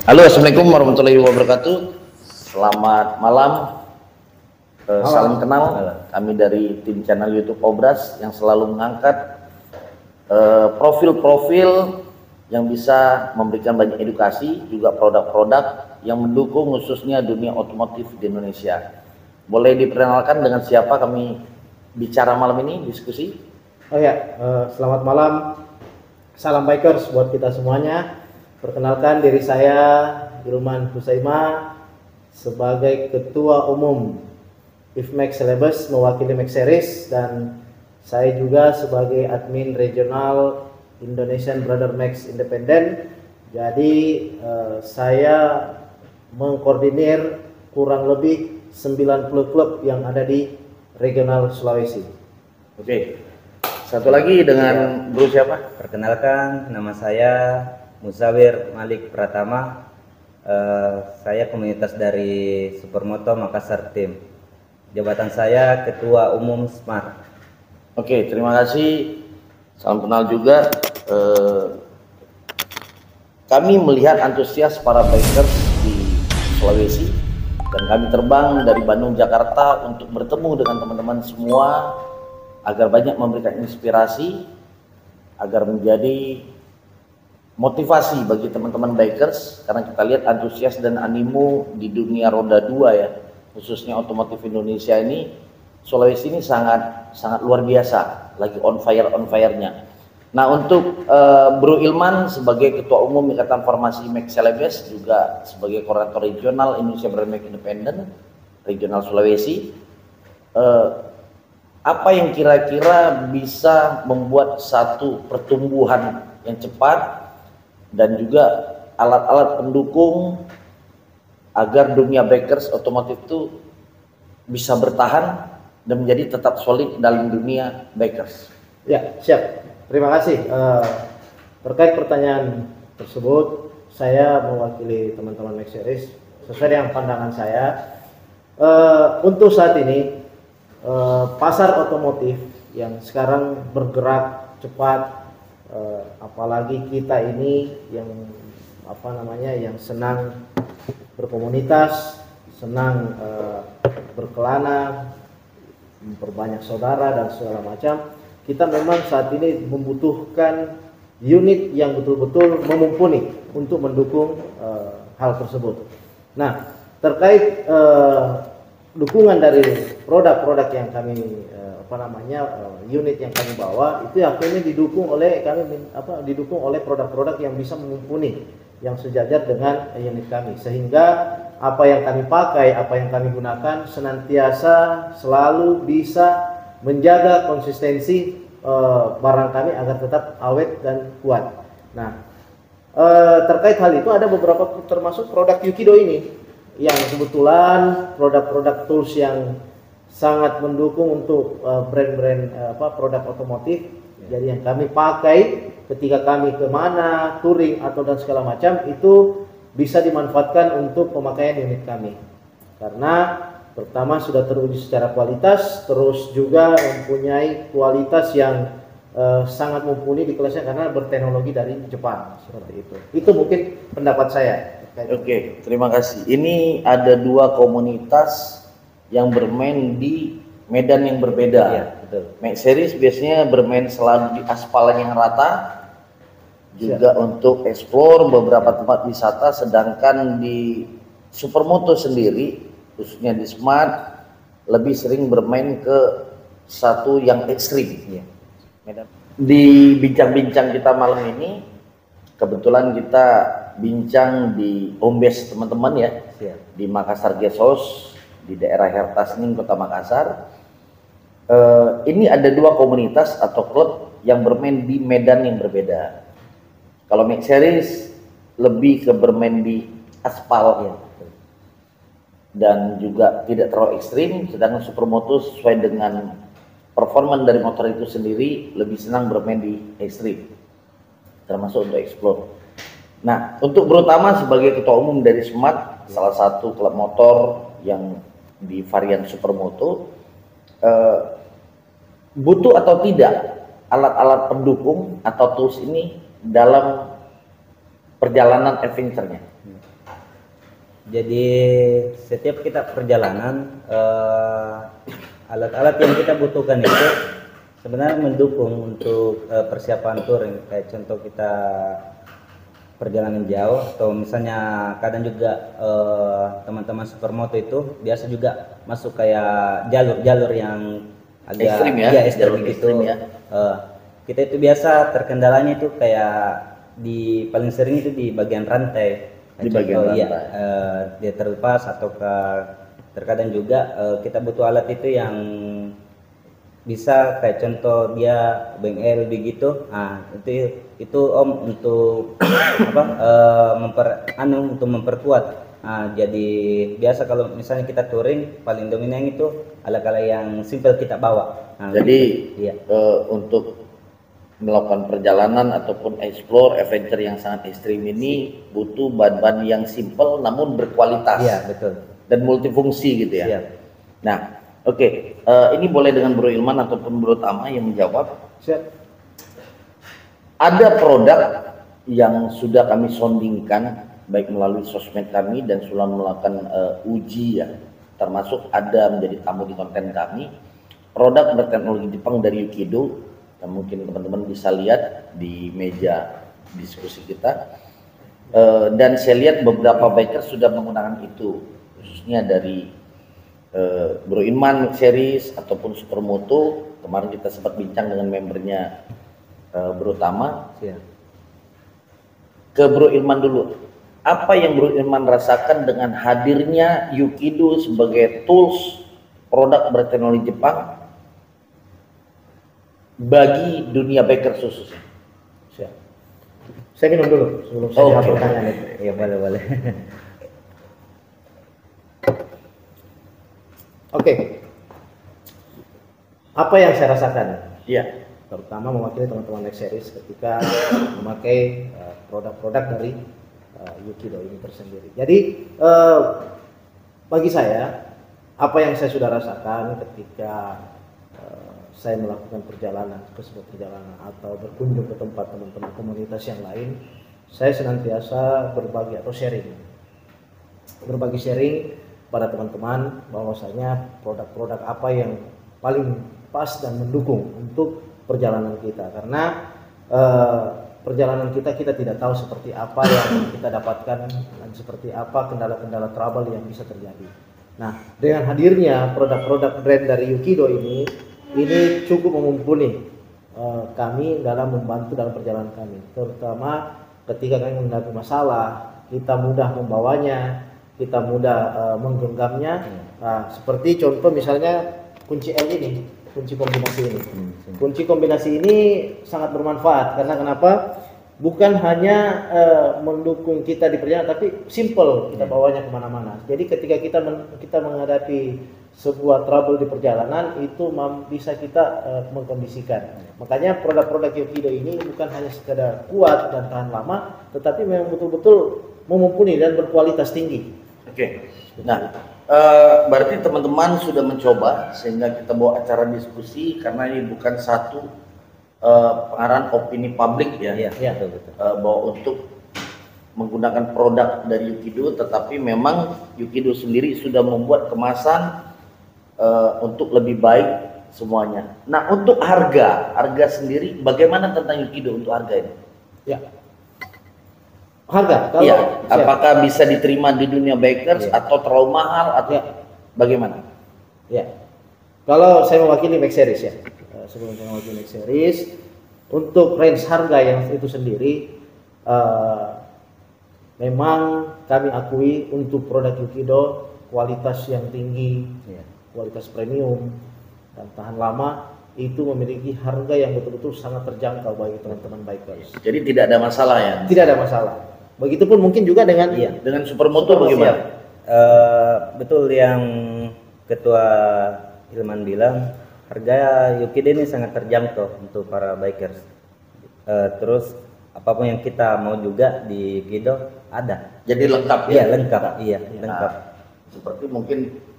Halo, assalamualaikum warahmatullahi wabarakatuh. Selamat malam. Salam kenal. Kami dari tim channel YouTube Obras yang selalu mengangkat profil-profil yang bisa memberikan banyak edukasi, juga produk-produk yang mendukung khususnya dunia otomotif di Indonesia. Boleh diperkenalkan dengan siapa kami bicara malam ini, diskusi? Oh ya, selamat malam. Salam bikers buat kita semuanya. Perkenalkan diri saya Irman Husaima sebagai Ketua Umum IFMAX Celebes mewakili Max Series, dan saya juga sebagai admin regional Indonesian Brother Max Independent. Jadi saya mengkoordinir kurang lebih 90 klub yang ada di regional Sulawesi. Oke. Satu lagi dengan Bro siapa? Perkenalkan, nama saya Musawir Malik Pratama. Saya komunitas dari Supermoto Makassar Tim. Jabatan saya Ketua Umum Smart. Oke, terima kasih. Salam kenal juga. Kami melihat antusias para bikers di Sulawesi, dan kami terbang dari Bandung, Jakarta untuk bertemu dengan teman-teman semua agar banyak memberikan inspirasi, agar menjadi motivasi bagi teman-teman bikers, karena kita lihat antusias dan animo di dunia roda 2 ya, khususnya otomotif Indonesia ini, Sulawesi ini sangat luar biasa, lagi on fire-nya. Nah, untuk Bro Ilman sebagai Ketua Umum Ikatan Formasi Max Celebes, juga sebagai koordinator regional Indonesia Brand Max Independent regional Sulawesi, apa yang kira-kira bisa membuat satu pertumbuhan yang cepat dan juga alat-alat pendukung agar dunia bikers otomotif itu bisa bertahan dan menjadi tetap solid dalam dunia bikers? Ya, siap. Terima kasih. Terkait pertanyaan tersebut, saya mewakili teman-teman Max Series sesuai dengan pandangan saya. Untuk saat ini pasar otomotif yang sekarang bergerak cepat, apalagi kita ini yang yang senang berkomunitas, senang berkelana, memperbanyak saudara dan segala macam, kita memang saat ini membutuhkan unit yang betul-betul memumpuni untuk mendukung hal tersebut. Nah, terkait dukungan dari produk-produk yang kami unit yang kami bawa, itu akhirnya didukung oleh produk-produk yang bisa memumpuni, yang sejajar dengan unit kami, sehingga apa yang kami pakai, apa yang kami gunakan senantiasa selalu bisa menjaga konsistensi barang kami agar tetap awet dan kuat. Nah, terkait hal itu ada beberapa, termasuk produk Yukido ini, yang kebetulan produk-produk tools yang sangat mendukung untuk brand-brand produk otomotif. Jadi yang kami pakai ketika kami kemana, touring atau dan segala macam, itu bisa dimanfaatkan untuk pemakaian unit kami, karena pertama sudah teruji secara kualitas, terus juga mempunyai kualitas yang sangat mumpuni di kelasnya karena berteknologi dari Jepang, seperti itu. Itu mungkin pendapat saya. Oke, terima kasih. Ini ada dua komunitas yang bermain di medan yang berbeda. Ya, betul. Max Series biasanya bermain selalu di aspal yang rata, juga untuk explore beberapa tempat wisata, sedangkan di Supermoto sendiri, khususnya di Smart, lebih sering bermain ke satu yang ekstrim. Ya. Di bincang-bincang kita malam ini, kebetulan kita bincang di home base teman-teman ya, di Makassar Guest House, di daerah Hertasning, Kota Makassar. Ini ada dua komunitas atau klub yang bermain di medan yang berbeda. Kalau Max Series lebih ke bermain di aspal ya, dan juga tidak terlalu ekstrim, sedangkan Supermoto sesuai dengan performa dari motor itu sendiri lebih senang bermain di ekstrim, termasuk untuk explore. Nah, untuk Brutama sebagai ketua umum dari Smart, salah satu klub motor yang di varian Supermoto, butuh atau tidak alat-alat pendukung atau tools ini dalam perjalanan adventure-nya? Jadi setiap kita perjalanan alat-alat yang kita butuhkan itu sebenarnya mendukung untuk persiapan touring. Kayak contoh kita perjalanan jauh atau misalnya kadang juga teman-teman supermoto itu biasa juga masuk kayak jalur-jalur yang agak Ekstrim ya, ekstrim jalur gitu. ekstrim ya. Kita itu biasa terkendalanya itu kayak di paling sering itu di bagian rantai. Di bagian Iya, rantai. dia terlepas atau terkadang juga kita butuh alat itu yang bisa kayak contoh dia BNL begitu. Nah, itu Om untuk apa untuk memperkuat. Nah, jadi biasa kalau misalnya kita touring paling dominan itu alat-alat yang simple kita bawa. Nah, Jadi iya. untuk melakukan perjalanan ataupun explore adventure yang sangat ekstrim ini butuh bahan-bahan yang simple namun berkualitas. Iya, betul. Dan multifungsi gitu ya. Siap. Nah, oke. Ini boleh dengan Bro Ilman ataupun Bro Tama yang menjawab. Siap. Ada produk yang sudah kami soundingkan baik melalui sosmed kami dan sudah melakukan uji ya, termasuk ada menjadi tamu di konten kami, produk berteknologi Jepang dari Yukido, yang mungkin teman-teman bisa lihat di meja diskusi kita. Dan saya lihat beberapa biker sudah menggunakan itu, khususnya dari Bro Ilman Series ataupun Supermoto. Kemarin kita sempat bincang dengan membernya Bro Tama. Siap. Ke Bro Ilman dulu. Apa yang Bro Ilman rasakan dengan hadirnya Yukido sebagai tools produk berteknologi Jepang bagi dunia biker khususnya? Siap. Saya minum dulu sebelum saya jawab pertanyaan itu. Ya boleh. Oke. Apa yang saya rasakan? Iya. Terutama mewakili teman-teman Next Series ketika memakai produk-produk dari Yukido ini tersendiri. Jadi bagi saya apa yang saya sudah rasakan ketika saya melakukan perjalanan ke sebuah perjalanan atau berkunjung ke tempat teman-teman komunitas yang lain, saya senantiasa berbagi atau berbagi sharing pada teman-teman bahwasanya produk-produk apa yang paling pas dan mendukung untuk perjalanan kita, karena perjalanan kita tidak tahu seperti apa yang kita dapatkan dan seperti apa kendala-kendala trouble yang bisa terjadi. Nah, dengan hadirnya produk-produk brand dari Yukido ini cukup mumpuni kami dalam membantu dalam perjalanan kami, terutama ketika kami menghadapi masalah, kita mudah membawanya, kita mudah menggenggamnya. Nah, seperti contoh misalnya kunci L ini, kunci kombinasi ini. Kunci kombinasi ini sangat bermanfaat karena kenapa? Bukan hanya mendukung kita di perjalanan, tapi simple kita bawanya kemana-mana. Jadi ketika kita menghadapi sebuah trouble di perjalanan itu bisa kita mengkondisikan. Makanya produk-produk Yukido ini bukan hanya sekedar kuat dan tahan lama, tetapi memang betul-betul mumpuni dan berkualitas tinggi. Oke. Nah, berarti teman-teman sudah mencoba sehingga kita bawa acara diskusi karena ini bukan satu pengarahan opini publik ya. Iya, betul. Bahwa untuk menggunakan produk dari Yukido, tetapi memang Yukido sendiri sudah membuat kemasan untuk lebih baik semuanya. Nah, untuk harga sendiri bagaimana tentang Yukido untuk harga ini? Ya. Harga, Iya, apakah bisa diterima di dunia bikers atau terlalu mahal atau bagaimana? Ya. Kalau saya mewakili Next Series ya. Sebelum saya mewakili Next Series, untuk range harga yang itu sendiri memang kami akui untuk produk Yukido kualitas yang tinggi, kualitas premium dan tahan lama, itu memiliki harga yang betul-betul sangat terjangkau bagi teman-teman bikers. Jadi tidak ada masalah ya? Tidak ada masalah. Begitupun mungkin juga dengan dengan Supermoto bagaimana? Betul yang Ketua Ilman bilang, harga Yukido ini sangat terjangkau untuk para bikers. Terus apapun yang kita mau juga di Yukido ada. Jadi lengkap ya? Iya, lengkap. Iya, lengkap. Seperti mungkin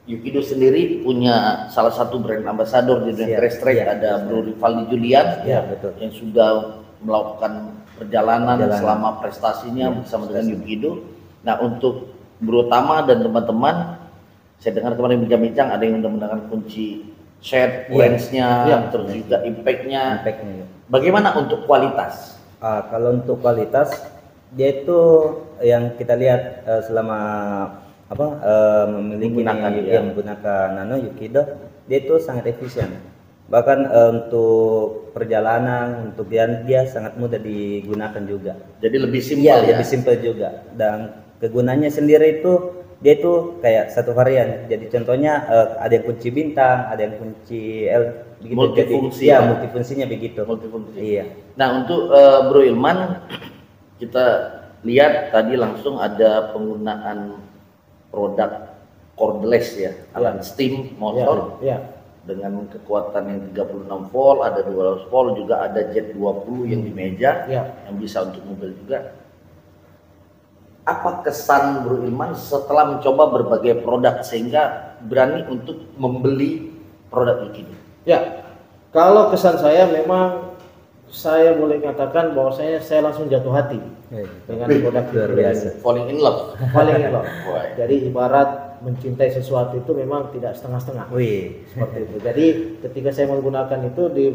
Yukido sendiri punya salah satu brand ambassador di dunia race track, ada Bro Rivaldi Julian betul, yang sudah melakukan perjalanan selama prestasinya bersama dengan Yukido. Nah, untuk Bro Tama dan teman-teman, saya dengar kemarin bincang-bincang ada yang udah menggunakan kunci set, lensnya, terus juga impactnya. Impactnya. Bagaimana untuk kualitas? Kalau untuk kualitas, dia itu yang kita lihat selama memiliki menggunakan Nano Yukido, dia itu sangat efisien. Bahkan untuk perjalanan, untuk dia sangat mudah digunakan juga. Jadi lebih simpel ya? Lebih simpel juga. Dan kegunaannya sendiri itu dia itu kayak satu varian. Jadi contohnya ada yang kunci bintang, ada yang kunci L begitu. Multifungsi. Jadi, multifungsinya begitu. Multifungsi. Iya. Nah, untuk Bro Ilman, kita lihat tadi langsung ada penggunaan produk cordless ya, alat steam motor. Dengan kekuatan yang 36 volt, ada 200 volt, juga ada jet 20 yang di meja, yang bisa untuk mobil juga. Apa kesan Bro Ilman setelah mencoba berbagai produk sehingga berani untuk membeli produk Yukido? Ya, kalau kesan saya memang saya boleh katakan bahwasanya saya langsung jatuh hati dengan produk luar biasa. Falling in love. Falling in love. Jadi ibarat mencintai sesuatu itu memang tidak setengah-setengah. Seperti itu. Jadi ketika saya menggunakan itu di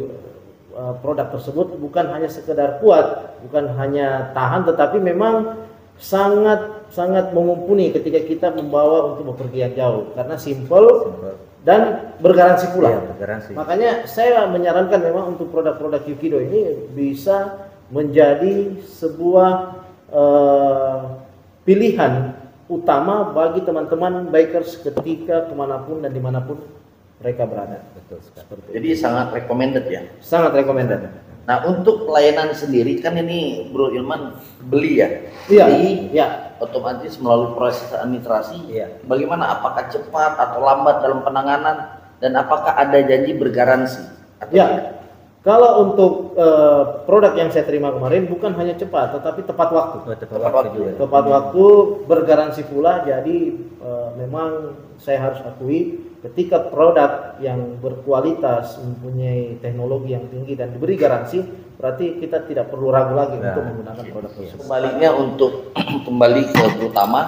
produk tersebut bukan hanya sekedar kuat, bukan hanya tahan, tetapi memang sangat mumpuni ketika kita membawa untuk bepergian jauh karena simple dan bergaransi pula. Makanya saya menyarankan memang untuk produk-produk Yukido ini bisa menjadi sebuah pilihan utama bagi teman-teman bikers ketika kemanapun dan dimanapun mereka berada. Betul sekali. Jadi sangat recommended ya? Sangat recommended. Nah, untuk pelayanan sendiri kan ini Bro Ilman beli ya? Otomatis melalui proses administrasi. Bagaimana? Apakah cepat atau lambat dalam penanganan, dan apakah ada janji bergaransi? Kalau untuk produk yang saya terima kemarin bukan hanya cepat, tetapi tepat waktu. Tepat waktu, bergaransi pula. Jadi memang saya harus akui, ketika produk yang berkualitas, mempunyai teknologi yang tinggi dan diberi garansi, berarti kita tidak perlu ragu lagi untuk menggunakan produk tersebut. Kembalinya untuk kembali ke terutama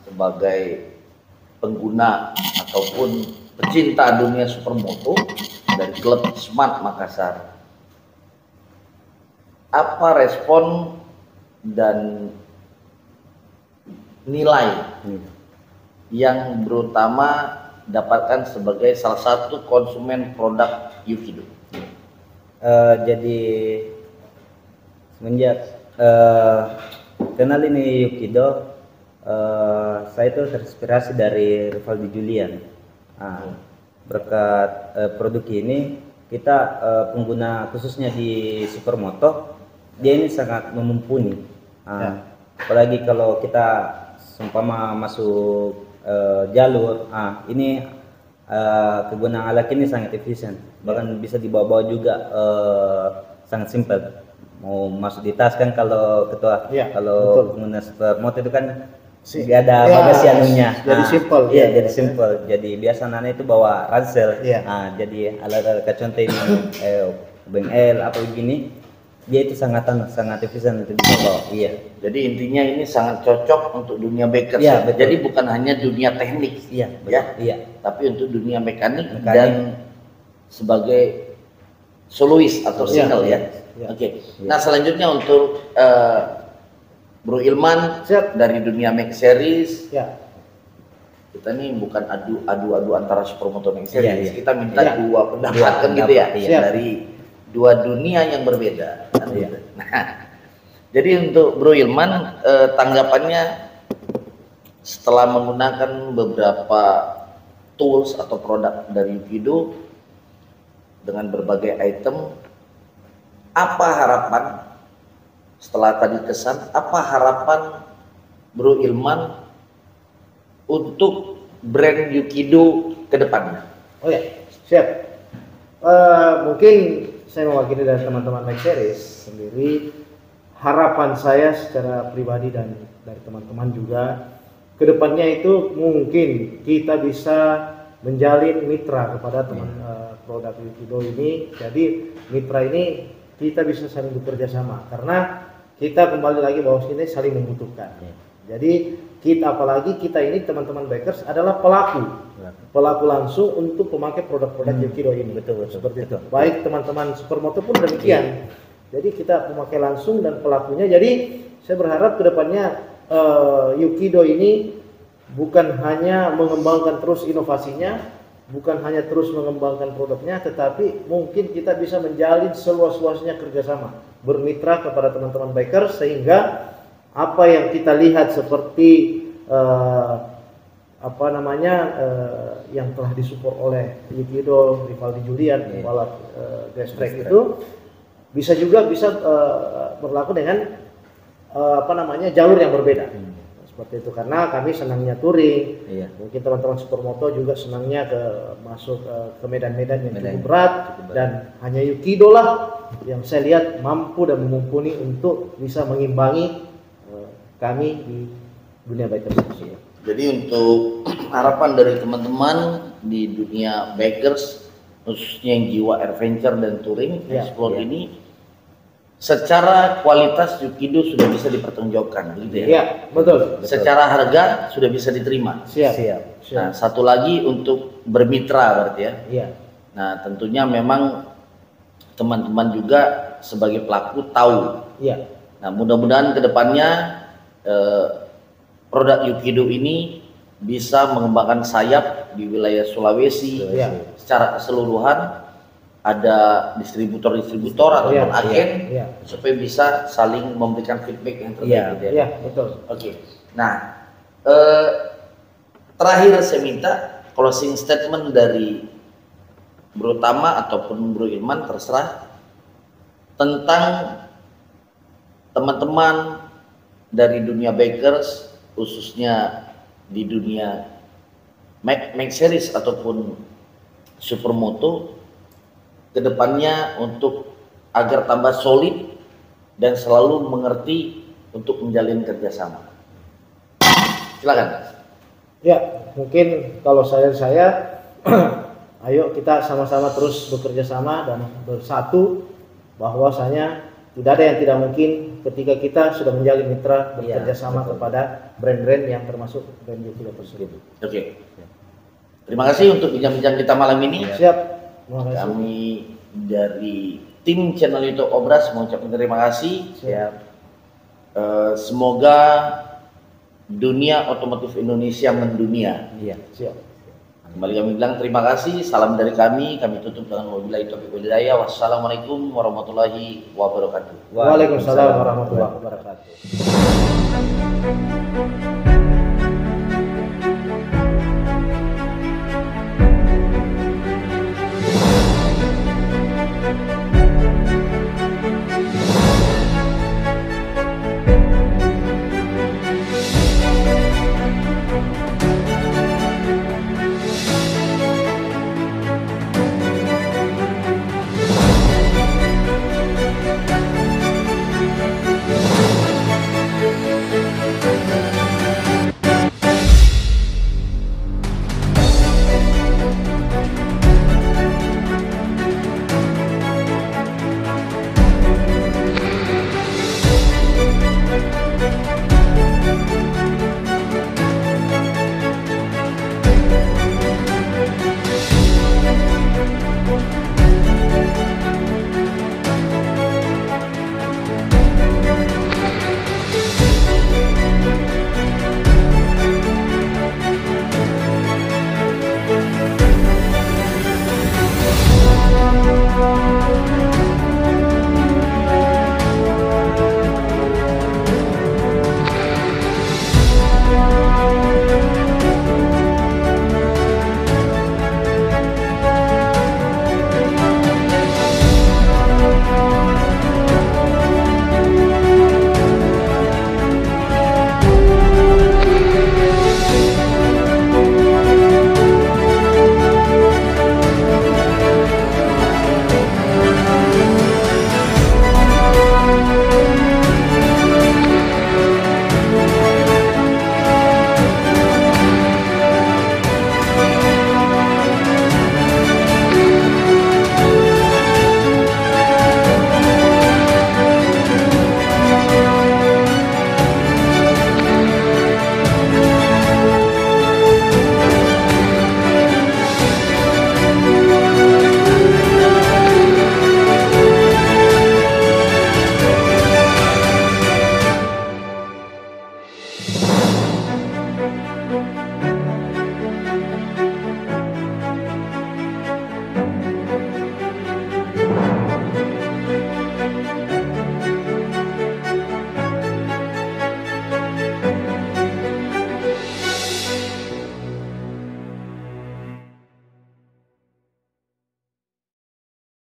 sebagai pengguna ataupun pecinta dunia supermoto dari klub Smart Makassar, apa respon dan nilai yang terutama dapatkan sebagai salah satu konsumen produk Yukido? Jadi semenjak kenal ini Yukido, saya itu terinspirasi dari Rivaldi Julian. Berkat produk ini kita pengguna khususnya di supermoto, dia ini sangat mumpuni. Apalagi kalau kita seumpama masuk jalur, ini kegunaan alat ini sangat efisien, bahkan bisa dibawa-bawa juga, sangat simpel. Mau masuk di tas kan, kalau kalau pengguna supermoto itu kan nggak ada bagasi anunya, jadi simple. Jadi simple. Jadi biasa Nana itu bawa ransel. Jadi alat contoh ini Beng L apa begini, dia itu sangat efisien untuk dibawa. Jadi intinya ini sangat cocok untuk dunia bikers. Jadi bukan hanya dunia teknik, tapi untuk dunia mekanik. Dan sebagai solois atau single Oke. Nah, selanjutnya untuk Bro Ilman dari dunia Max Series. Kita ini bukan adu antara supermoto Max Series. Kita minta dua pendapat kan gitu ya, dari dua dunia yang berbeda. Nah, jadi untuk Bro Ilman, tanggapannya setelah menggunakan beberapa tools atau produk dari Yukido dengan berbagai item, apa harapan setelah tadi kesan, apa harapan Bro Ilman untuk brand Yukido ke depannya? Siap. Mungkin saya mewakili dari teman-teman Max Series sendiri, harapan saya secara pribadi dan dari teman-teman juga, kedepannya itu mungkin kita bisa menjalin mitra kepada teman produk Yukido ini. Jadi mitra ini kita bisa saling bekerja sama, karena kita kembali lagi bahwa ini saling membutuhkan. Jadi kita, apalagi kita ini teman-teman bikers adalah pelaku langsung untuk pemakai produk-produk Yukido ini. Betul. Seperti itu. Baik teman-teman supermoto pun demikian. Jadi kita pemakai langsung dan pelakunya. Jadi saya berharap kedepannya Yukido ini bukan hanya mengembangkan terus inovasinya, bukan hanya terus mengembangkan produknya, tetapi mungkin kita bisa menjalin seluas-luasnya kerjasama, bermitra kepada teman-teman bikers, sehingga apa yang kita lihat seperti yang telah disupport oleh Yukido, Rivaldi Julian, pembalap Grass Track itu bisa berlaku dengan jalur yang berbeda. Seperti itu, karena kami senangnya touring, mungkin teman-teman supermoto juga senangnya masuk ke medan-medan yang cukup berat, dan hanya Yukido lah yang saya lihat mampu dan mumpuni untuk bisa mengimbangi kami di dunia bikers. Jadi untuk harapan dari teman-teman di dunia bikers, khususnya yang jiwa adventure dan touring, explore ini, secara kualitas Yukido sudah bisa dipertanggungjawabkan, gitu ya? Iya, betul. Secara harga sudah bisa diterima. Siap. Nah, satu lagi untuk bermitra berarti ya. Iya. Nah, tentunya memang teman-teman juga sebagai pelaku tahu. Iya. Nah, mudah-mudahan kedepannya produk Yukido ini bisa mengembangkan sayap di wilayah Sulawesi secara keseluruhan. Ada distributor ataupun agen supaya bisa saling memberikan feedback yang terbaik. Iya, betul. Oke. Nah, terakhir saya minta closing statement dari Bro Tama ataupun Bro Irman, terserah, tentang teman-teman dari dunia bikers, khususnya di dunia Max Series ataupun supermoto, kedepannya untuk agar tambah solid dan selalu mengerti untuk menjalin kerjasama. Silakan. Ya, mungkin kalau saya ayo kita sama-sama terus bekerja sama dan bersatu, bahwasanya tidak ada yang tidak mungkin ketika kita sudah menjalin mitra bekerja sama kepada brand-brand yang termasuk brand Yukido tersebut. Oke. Terima kasih untuk bincang-bincang kita malam ini. Siap. Kami dari tim channel YouTube Obras mengucapkan terima kasih. Semoga dunia otomotif Indonesia mendunia. Siap. Kembali kami bilang terima kasih. Salam dari kami. Kami tutup dengan wabillahi taufiq wal hidayah. Wassalamualaikum warahmatullahi wabarakatuh. Waalaikumsalam warahmatullahi wabarakatuh.